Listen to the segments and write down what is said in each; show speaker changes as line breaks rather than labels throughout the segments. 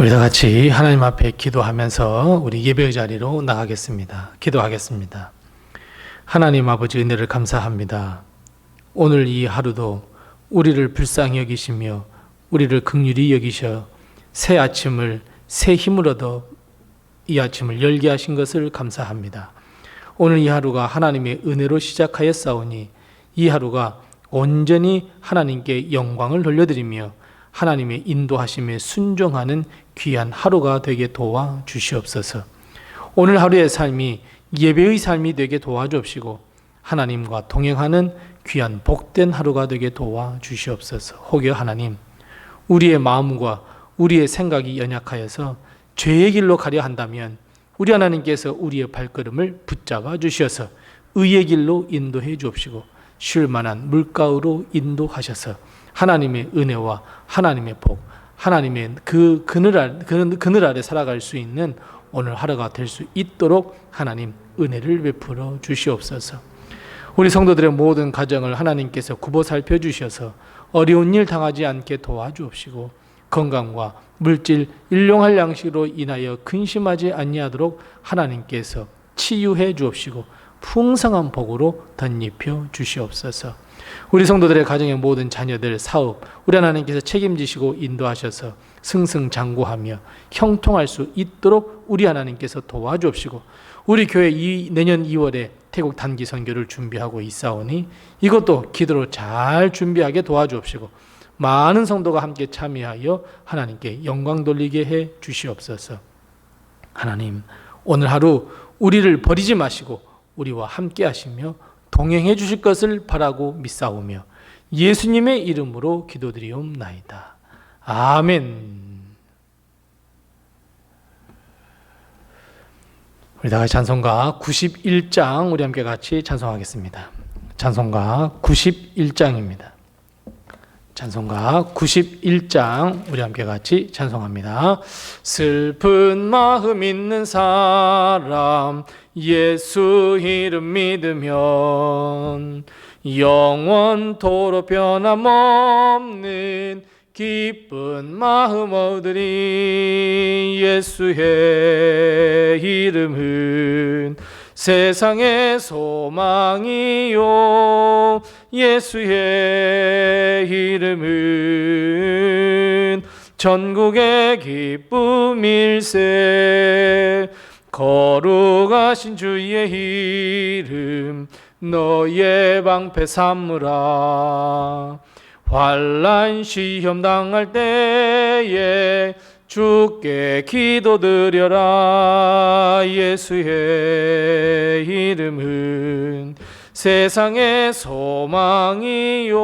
우리 다 같이 하나님 앞에 기도하면서 우리 예배의 자리로 나가겠습니다. 기도하겠습니다. 하나님 아버지, 은혜를 감사합니다. 오늘 이 하루도 우리를 불쌍히 여기시며 우리를 긍휼히 여기셔 새 아침을 새 힘을 얻어 이 아침을 열게 하신 것을 감사합니다. 오늘 이 하루가 하나님의 은혜로 시작하였사오니 이 하루가 온전히 하나님께 영광을 돌려드리며 하나님의 인도하심에 순종하는 귀한 하루가 되게 도와 주시옵소서. 오늘 하루의 삶이 예배의 삶이 되게 도와주옵시고 하나님과 동행하는 귀한 복된 하루가 되게 도와 주시옵소서. 혹여 하나님, 우리의 마음과 우리의 생각이 연약하여서 죄의 길로 가려 한다면 우리 하나님께서 우리의 발걸음을 붙잡아 주셔서 의의 길로 인도해 주옵시고 쉴 만한 물가로 인도하셔서 하나님의 은혜와 하나님의 복, 하나님의 그 그늘 아래 살아갈 수 있는 오늘 하루가 될 수 있도록 하나님 은혜를 베풀어 주시옵소서. 우리 성도들의 모든 가정을 하나님께서 굽어 살펴주셔서 어려운 일 당하지 않게 도와주옵시고 건강과 물질, 일용할 양식으로 인하여 근심하지 아니하도록 하나님께서 치유해 주옵시고 풍성한 복으로 덧입혀 주시옵소서. 우리 성도들의 가정의 모든 자녀들, 사업, 우리 하나님께서 책임지시고 인도하셔서 승승장구하며 형통할 수 있도록 우리 하나님께서 도와주옵시고 우리 교회 내년 2월에 태국 단기 선교를 준비하고 있사오니 이것도 기도로 잘 준비하게 도와주옵시고 많은 성도가 함께 참여하여 하나님께 영광 돌리게 해 주시옵소서. 하나님, 오늘 하루 우리를 버리지 마시고 우리와 함께 하시며 동행해 주실 것을 바라고 믿사오며 예수님의 이름으로 기도드리옵나이다. 아멘. 우리 다 같이 찬송가 91장 우리 함께 같이 찬송하겠습니다. 찬송가 91장입니다. 찬송가 91장 우리 함께 같이 찬송합니다. 슬픈 마음 있는 사람 예수 이름 믿으면 영원토록 변함없는 기쁜 마음 얻으리. 예수의 이름은 세상의 소망이요 예수의 이름은 전국의 기쁨일세. 거룩하신 주의 이름 너의 방패 삼으라. 환난 시험 당할 때에 주께 기도드려라. 예수의 이름은 세상의 소망이요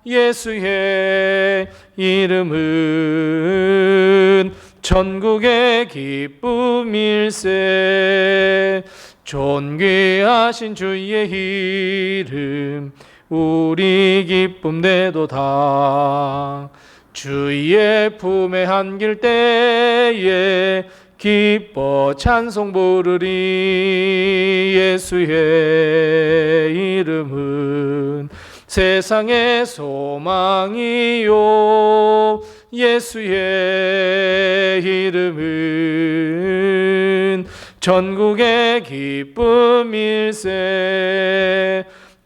예수의 이름은 전국의 기쁨일세. 존귀하신 주의 이름 우리 기쁨 되도다. 주의 품에 안길 때에 기뻐 찬송 부르리. 예수의 이름은 세상의 소망이요 예수의 이름은 전국의 기쁨일세.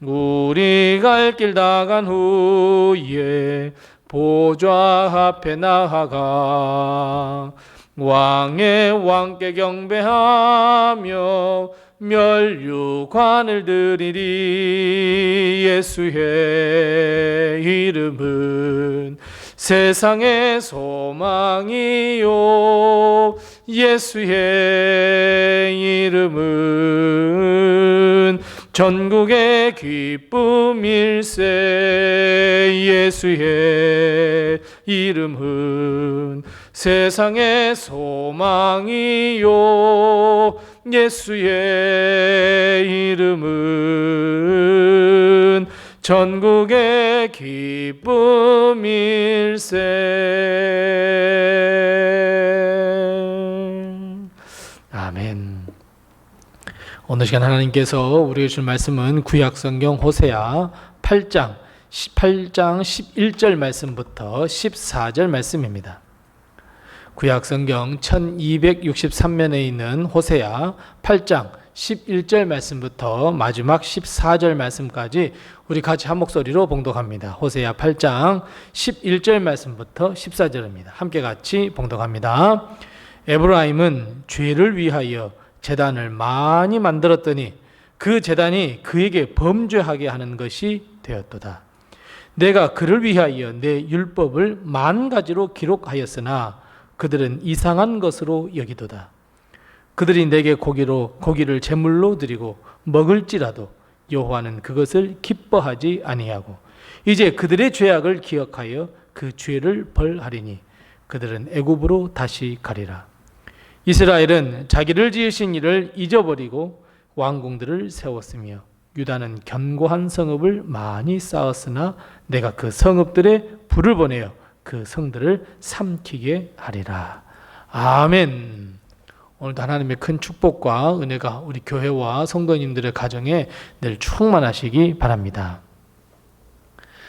우리 갈 길 다 간 후에 보좌 앞에 나아가 왕의 왕께 경배하며 멸류관을 드리리. 예수의 이름은 세상의 소망이요 예수의 이름은 전국의 기쁨일세. 예수의 이름은 세상의 소망이요 예수의 이름은 전국의 기쁨일세. 아멘. 오늘 시간 하나님께서 우리에게 주신 말씀은 구약성경 호세아 8장 11절 말씀부터 14절 말씀입니다. 구약성경 1263면에 있는 호세아 8장 11절 말씀부터 마지막 14절 말씀까지 우리 같이 한 목소리로 봉독합니다. 호세아 8장 11절 말씀부터 14절입니다. 함께 같이 봉독합니다. 에브라임은 죄를 위하여 제단을 많이 만들었더니 그 제단이 그에게 범죄하게 하는 것이 되었도다. 내가 그를 위하여 내 율법을 10,000가지로 기록하였으나 그들은 이상한 것으로 여기도다. 그들이 내게 고기를 제물로 드리고 먹을지라도 여호와는 그것을 기뻐하지 아니하고 이제 그들의 죄악을 기억하여 그 죄를 벌하리니 그들은 애굽으로 다시 가리라. 이스라엘은 자기를 지으신 이를 잊어버리고 왕궁들을 세웠으며 유다는 견고한 성읍을 많이 쌓았으나 내가 그 성읍들에 불을 보내어 그 성들을 삼키게 하리라. 아멘. 오늘도 하나님의 큰 축복과 은혜가 우리 교회와 성도님들의 가정에 늘 충만하시기 바랍니다.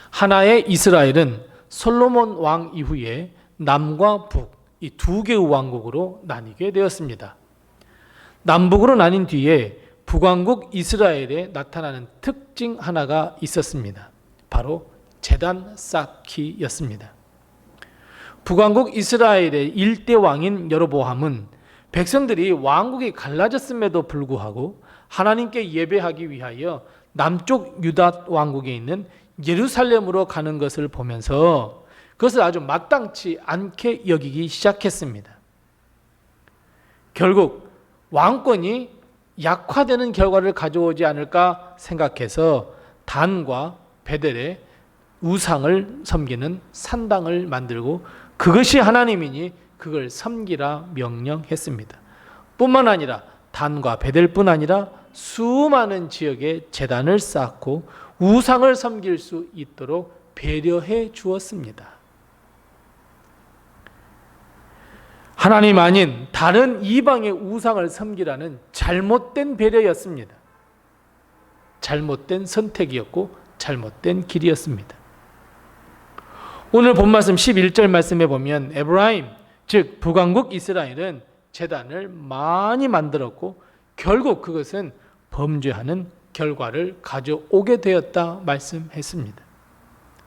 하나의 이스라엘은 솔로몬 왕 이후에 남과 북 이 두 개의 왕국으로 나뉘게 되었습니다. 남북으로 나뉜 뒤에 북왕국 이스라엘에 나타나는 특징 하나가 있었습니다. 바로 제단 쌓기였습니다. 북왕국 이스라엘의 일대 왕인 여로보암은 백성들이 왕국이 갈라졌음에도 불구하고 하나님께 예배하기 위하여 남쪽 유다 왕국에 있는 예루살렘으로 가는 것을 보면서 그것을 아주 마땅치 않게 여기기 시작했습니다. 결국 왕권이 약화되는 결과를 가져오지 않을까 생각해서 단과 베델의 우상을 섬기는 산당을 만들고 그것이 하나님이니 그걸 섬기라 명령했습니다. 뿐만 아니라 단과 베델뿐 아니라 수많은 지역에 제단을 쌓고 우상을 섬길 수 있도록 배려해 주었습니다. 하나님 아닌 다른 이방의 우상을 섬기라는 잘못된 배려였습니다. 잘못된 선택이었고 잘못된 길이었습니다. 오늘 본말씀 11절 말씀에 보면 에브라임 즉 북왕국 이스라엘은 제단을 많이 만들었고 결국 그것은 범죄하는 결과를 가져오게 되었다 말씀했습니다.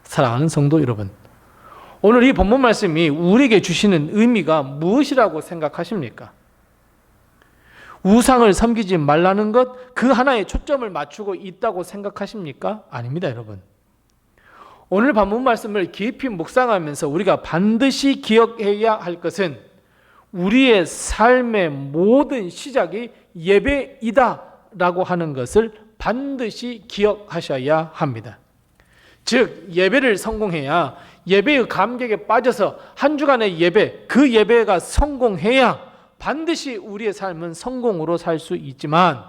사랑하는 성도 여러분, 오늘 이 본문 말씀이 우리에게 주시는 의미가 무엇이라고 생각하십니까? 우상을 섬기지 말라는 것, 그 하나에 초점을 맞추고 있다고 생각하십니까? 아닙니다, 여러분. 오늘 본문 말씀을 깊이 묵상하면서 우리가 반드시 기억해야 할 것은 우리의 삶의 모든 시작이 예배이다라고 하는 것을 반드시 기억하셔야 합니다. 즉 예배를 성공해야 예배의 감격에 빠져서 한 주간의 예배, 그 예배가 성공해야 반드시 우리의 삶은 성공으로 살 수 있지만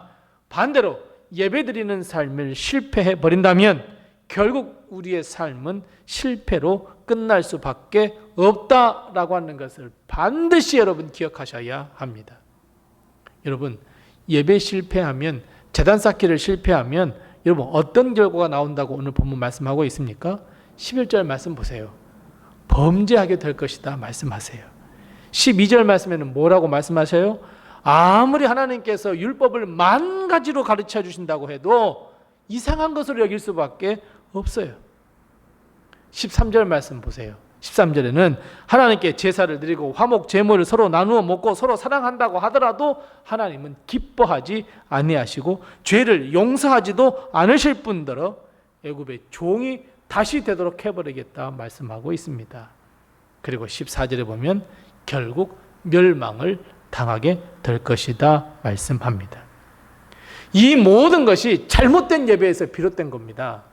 반대로 예배드리는 삶을 실패해 버린다면 결국 우리의 삶은 실패로 끝날 수밖에 없다라고 하는 것을 반드시 여러분 기억하셔야 합니다. 여러분 예배 실패하면 제단 쌓기를 실패하면 여러분 어떤 결과가 나온다고 오늘 본문 말씀하고 있습니까? 11절 말씀 보세요. 범죄하게 될 것이다 말씀하세요. 12절 말씀에는 뭐라고 말씀하셔요? 아무리 하나님께서 율법을 10,000가지로 가르쳐 주신다고 해도 이상한 것으로 여길 수밖에 없어요. 13절 말씀 보세요. 13절에는 하나님께 제사를 드리고 화목 제물을 서로 나누어 먹고 서로 사랑한다고 하더라도 하나님은 기뻐하지 아니하시고 죄를 용서하지도 않으실 뿐더러 애굽의 종이 다시 되도록 해버리겠다 말씀하고 있습니다. 그리고 14절에 보면 결국 멸망을 당하게 될 것이다 말씀합니다. 이 모든 것이 잘못된 예배에서 비롯된 겁니다.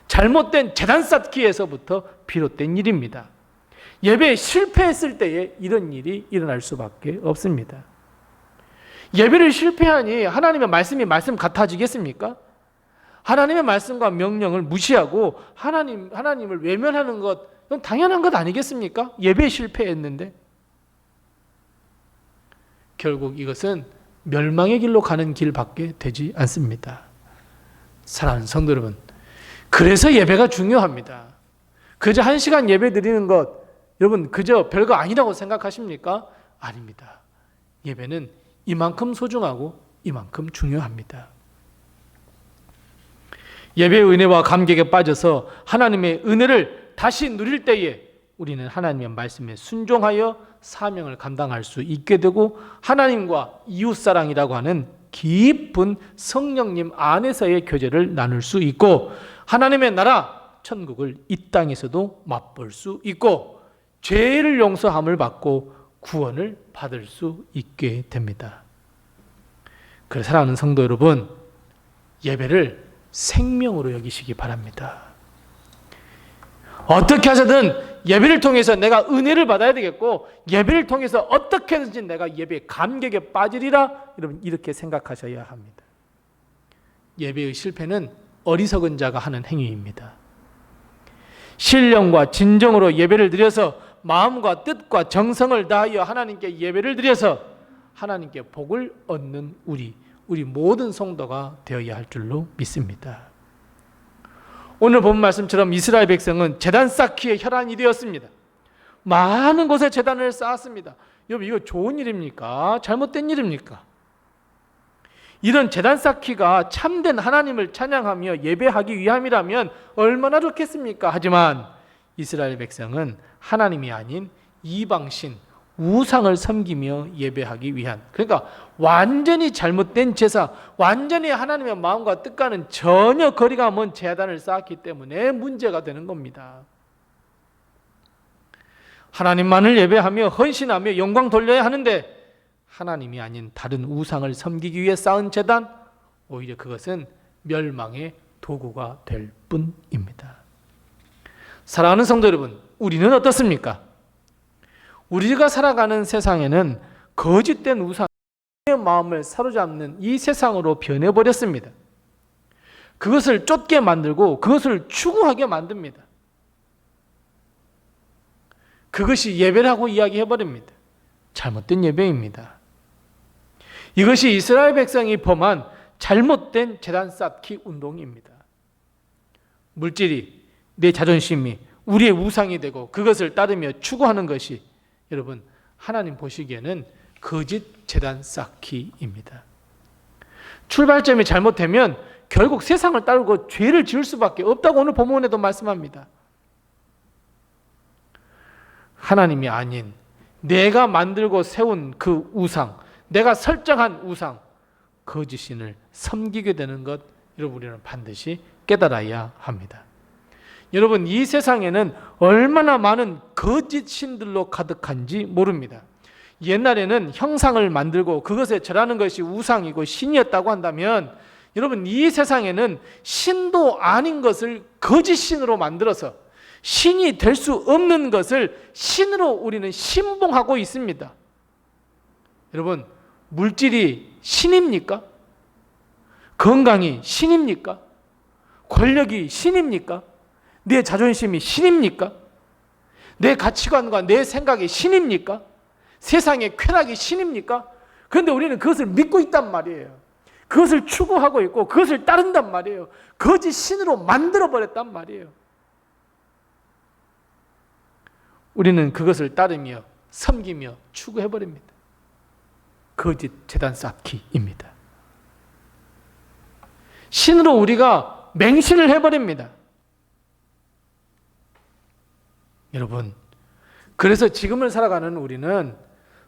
잘못된 제단 쌓기에서부터 비롯된 일입니다. 예배에 실패했을 때에 이런 일이 일어날 수밖에 없습니다. 예배를 실패하니 하나님의 말씀이 말씀 같아지겠습니까? 하나님의 말씀과 명령을 무시하고 하나님을 외면하는 것, 그건 당연한 것 아니겠습니까? 예배에 실패했는데. 결국 이것은 멸망의 길로 가는 길밖에 되지 않습니다. 사랑하는 성도 여러분, 그래서 예배가 중요합니다. 그저 1시간 예배 드리는 것, 여러분 그저 별거 아니라고 생각하십니까? 아닙니다. 예배는 이만큼 소중하고 이만큼 중요합니다. 예배의 은혜와 감격에 빠져서 하나님의 은혜를 다시 누릴 때에 우리는 하나님의 말씀에 순종하여 사명을 감당할 수 있게 되고 하나님과 이웃사랑이라고 하는 깊은 성령님 안에서의 교제를 나눌 수 있고 하나님의 나라 천국을 이 땅에서도 맛볼 수 있고 죄를 용서함을 받고 구원을 받을 수 있게 됩니다. 그래서 사랑하는 성도 여러분, 예배를 생명으로 여기시기 바랍니다. 어떻게 하서든 예배를 통해서 내가 은혜를 받아야 되겠고 예배를 통해서 어떻게든지 내가 예배의 감격에 빠지리라, 여러분 이렇게 생각하셔야 합니다. 예배의 실패는 어리석은 자가 하는 행위입니다. 신령과 진정으로 예배를 드려서 마음과 뜻과 정성을 다하여 하나님께 예배를 드려서 하나님께 복을 얻는 우리 모든 성도가 되어야 할 줄로 믿습니다. 오늘 본 말씀처럼 이스라엘 백성은 제단 쌓기에 혈안이 되었습니다. 많은 곳에 제단을 쌓았습니다. 여러분 이거 좋은 일입니까? 잘못된 일입니까? 이런 제단 쌓기가 참된 하나님을 찬양하며 예배하기 위함이라면 얼마나 좋겠습니까? 하지만 이스라엘 백성은 하나님이 아닌 이방신, 우상을 섬기며 예배하기 위한, 그러니까 완전히 잘못된 제사, 완전히 하나님의 마음과 뜻과는 전혀 거리가 먼 제단을 쌓았기 때문에 문제가 되는 겁니다. 하나님만을 예배하며 헌신하며 영광 돌려야 하는데 하나님이 아닌 다른 우상을 섬기기 위해 쌓은 제단, 오히려 그것은 멸망의 도구가 될 뿐입니다. 사랑하는 성도 여러분, 우리는 어떻습니까? 우리가 살아가는 세상에는 거짓된 우상의 마음을 사로잡는 이 세상으로 변해버렸습니다. 그것을 쫓게 만들고 그것을 추구하게 만듭니다. 그것이 예배라고 이야기해버립니다. 잘못된 예배입니다. 이것이 이스라엘 백성이 범한 잘못된 제단 쌓기 운동입니다. 물질이, 내 자존심이 우리의 우상이 되고 그것을 따르며 추구하는 것이 여러분 하나님 보시기에는 거짓 제단 쌓기입니다. 출발점이 잘못되면 결국 세상을 따르고 죄를 지을 수밖에 없다고 오늘 본문에도 말씀합니다. 하나님이 아닌 내가 만들고 세운 그 우상, 내가 설정한 우상, 거짓신을 섬기게 되는 것, 여러분 우리는 반드시 깨달아야 합니다. 여러분 이 세상에는 얼마나 많은 거짓신들로 가득한지 모릅니다. 옛날에는 형상을 만들고 그것에 절하는 것이 우상이고 신이었다고 한다면 여러분 이 세상에는 신도 아닌 것을 거짓신으로 만들어서 신이 될 수 없는 것을 신으로 우리는 신봉하고 있습니다. 여러분 물질이 신입니까? 건강이 신입니까? 권력이 신입니까? 내 자존심이 신입니까? 내 가치관과 내 생각이 신입니까? 세상의 쾌락이 신입니까? 그런데 우리는 그것을 믿고 있단 말이에요. 그것을 추구하고 있고 그것을 따른단 말이에요. 거짓 신으로 만들어버렸단 말이에요. 우리는 그것을 따르며 섬기며 추구해버립니다. 거짓 제단 쌓기입니다. 신으로 우리가 맹신을 해버립니다. 여러분, 그래서 지금을 살아가는 우리는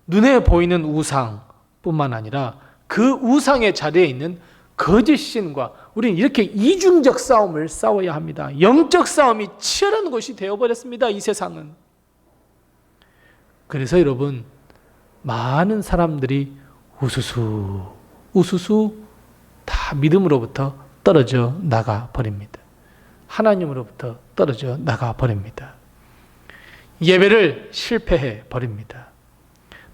눈에 보이는 우상뿐만 아니라 그 우상의 자리에 있는 거짓신과 우리는 이렇게 이중적 싸움을 싸워야 합니다. 영적 싸움이 치열한 것이 되어버렸습니다. 이 세상은. 그래서 여러분 많은 사람들이 우수수 다 믿음으로부터 떨어져 나가 버립니다. 하나님으로부터 떨어져 나가 버립니다. 예배를 실패해 버립니다.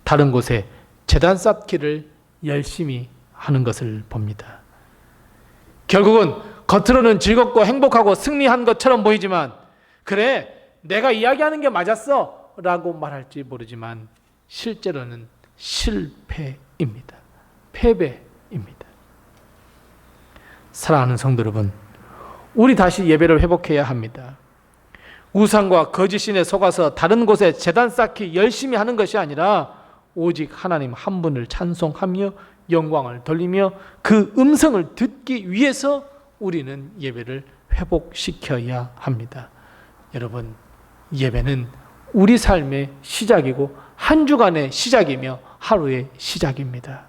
다른 곳에 제단 쌓기를 열심히 하는 것을 봅니다. 결국은 겉으로는 즐겁고 행복하고 승리한 것처럼 보이지만 그래 내가 이야기하는 게 맞았어 라고 말할지 모르지만 실제로는 실패입니다. 패배입니다. 사랑하는 성도 여러분, 우리 다시 예배를 회복해야 합니다. 우상과 거짓 신에 속아서 다른 곳에 제단 쌓기 열심히 하는 것이 아니라 오직 하나님 한 분을 찬송하며 영광을 돌리며 그 음성을 듣기 위해서 우리는 예배를 회복시켜야 합니다. 여러분, 예배는 우리 삶의 시작이고 한 주간의 시작이며 하루의 시작입니다.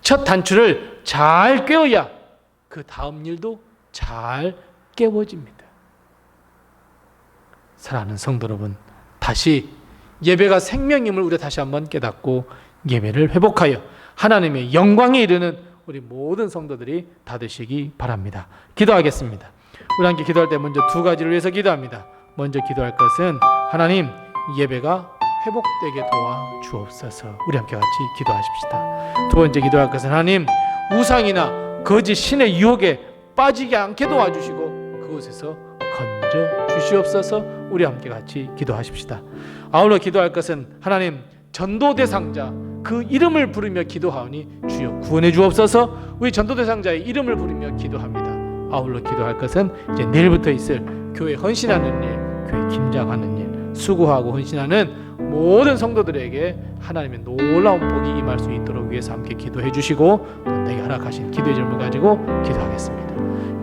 첫 단추를 잘 꿰어야 그 다음 일도 잘 깨워집니다. 사랑하는 성도 여러분, 다시 예배가 생명임을 우리가 다시 한번 깨닫고 예배를 회복하여 하나님의 영광에 이르는 우리 모든 성도들이 다 되시기 바랍니다. 기도하겠습니다. 우리 함께 기도할 때 먼저 두 가지를 위해서 기도합니다. 먼저 기도할 것은 하나님, 예배가 회복되게 도와 주옵소서. 우리 함께 같이 기도하십시다. 두 번째 기도할 것은 하나님, 우상이나 거짓 신의 유혹에 빠지지 않게 도와주시고 그곳에서 건져 주시옵소서. 우리 함께 같이 기도하십시다. 아울러 기도할 것은 하나님, 전도 대상자 그 이름을 부르며 기도하오니 주여 구원해 주옵소서. 우리 전도 대상자의 이름을 부르며 기도합니다. 아울러 기도할 것은 이제 내일부터 있을 교회 헌신하는 일, 교회 김장하는 일, 수고하고 헌신하는 모든 성도들에게 하나님의 놀라운 복이 임할 수 있도록 위해서 함께 기도해 주시고 또 내게 허락하신 기도의 점을 가지고 기도하겠습니다.